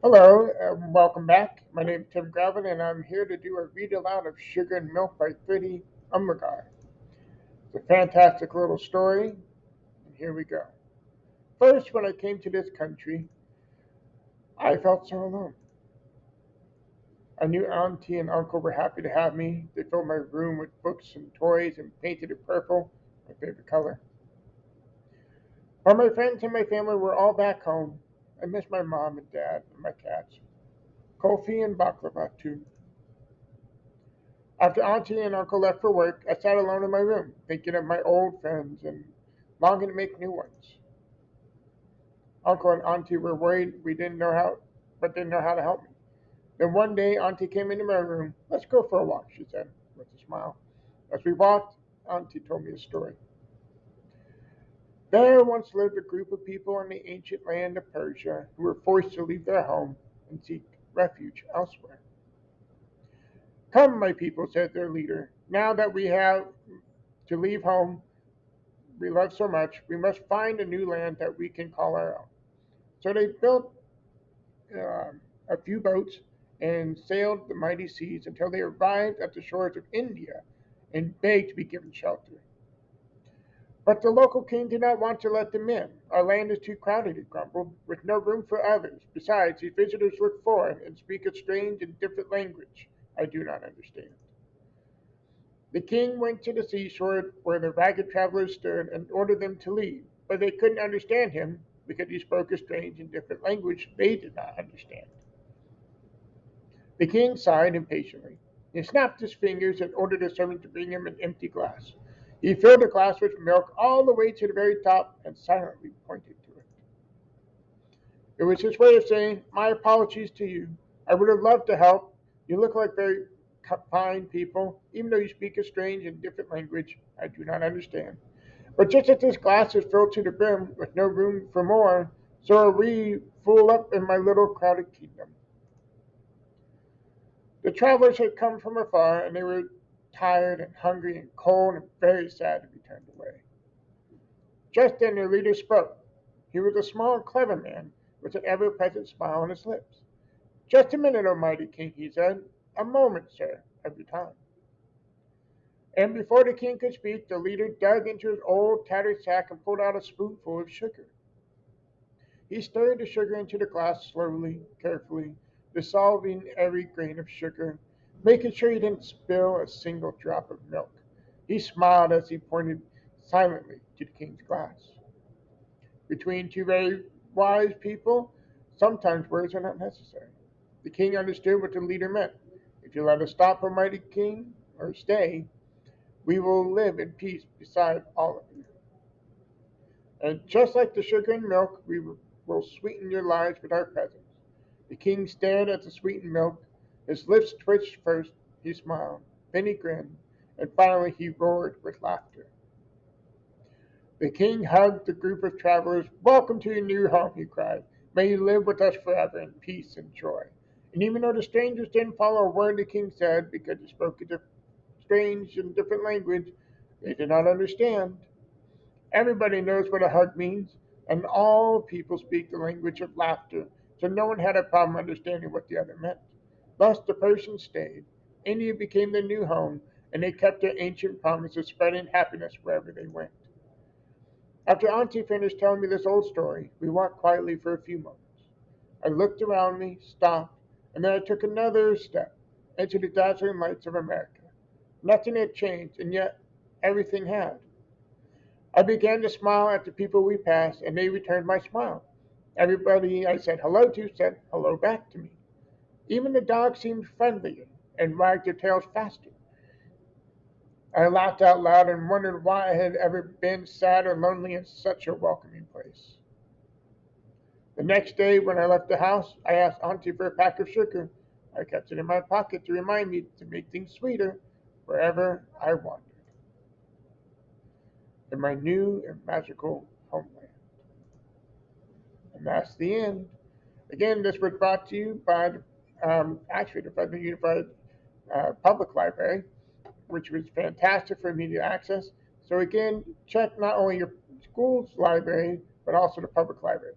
Hello, welcome back. My name is Tim Gravin, and I'm here to do a read aloud of Sugar and Milk by Thrity, Umrigar. It's a fantastic little story, and here we go. First, when I came to this country, I felt so alone. I knew Auntie and Uncle were happy to have me. They filled my room with books and toys and painted it purple, my favorite color. While my friends and my family were all back home, I missed my mom and dad and my cats, Kofi and Baklava too. After Auntie and Uncle left for work, I sat alone in my room, thinking of my old friends and longing to make new ones. Uncle and Auntie were worried we didn't know how, but didn't know how to help me. Then one day, Auntie came into my room. "Let's go for a walk," she said, with a smile. As we walked, Auntie told me a story. There once lived a group of people in the ancient land of Persia who were forced to leave their home and seek refuge elsewhere. "Come, my people," said their leader. "Now that we have to leave home we love so much, we must find a new land that we can call our own." So they built a few boats and sailed the mighty seas until they arrived at the shores of India and begged to be given shelter. But the local king did not want to let them in. "Our land is too crowded," he grumbled, "with no room for others. Besides, these visitors look foreign and speak a strange and different language I do not understand." The king went to the seashore where the ragged travelers stood and ordered them to leave, but they couldn't understand him because he spoke a strange and different language they did not understand. The king sighed impatiently. He snapped his fingers and ordered a servant to bring him an empty glass. He filled the glass with milk all the way to the very top and silently pointed to it. It was his way of saying, "My apologies to you. I would have loved to help. You look like very fine people, even though you speak a strange and different language I do not understand. But just as this glass is filled to the brim with no room for more, so are we full up in my little crowded kingdom." The travelers had come from afar, and they were tired and hungry and cold and very sad to be turned away. Just then their leader spoke. He was a small and clever man with an ever present smile on his lips. "Just a minute, O mighty king," he said. "A moment, sir, every time." And before the king could speak, the leader dug into his old tattered sack and pulled out a spoonful of sugar. He stirred the sugar into the glass slowly, carefully, dissolving every grain of sugar, making sure he didn't spill a single drop of milk. He smiled as he pointed silently to the king's glass. Between two very wise people, sometimes words are not necessary. The king understood what the leader meant. "If you let us stop, O mighty king, or stay, we will live in peace beside all of you. And just like the sugar and milk, we will sweeten your lives with our presence." The king stared at the sweetened milk. His lips twitched first, he smiled, then he grinned, and finally he roared with laughter. The king hugged the group of travelers. "Welcome to your new home," he cried. "May you live with us forever in peace and joy." And even though the strangers didn't follow a word the king said because he spoke a strange and different language they did not understand, everybody knows what a hug means, and all people speak the language of laughter, so no one had a problem understanding what the other meant. Thus the Persians stayed. India became their new home, and they kept their ancient promise of spreading happiness wherever they went. After Auntie finished telling me this old story, we walked quietly for a few moments. I looked around me, stopped, and then I took another step into the dazzling lights of America. Nothing had changed, and yet everything had. I began to smile at the people we passed, and they returned my smile. Everybody I said hello to said hello back to me. Even the dogs seemed friendlier and wagged their tails faster. I laughed out loud and wondered why I had ever been sad or lonely in such a welcoming place. The next day, when I left the house, I asked Auntie for a pack of sugar. I kept it in my pocket to remind me to make things sweeter wherever I wandered in my new and magical homeland. And that's the end. Again, this was brought to you by actually the Federal Unified Public Library, which was fantastic for immediate access. So again, check not only your school's library, but also the public library.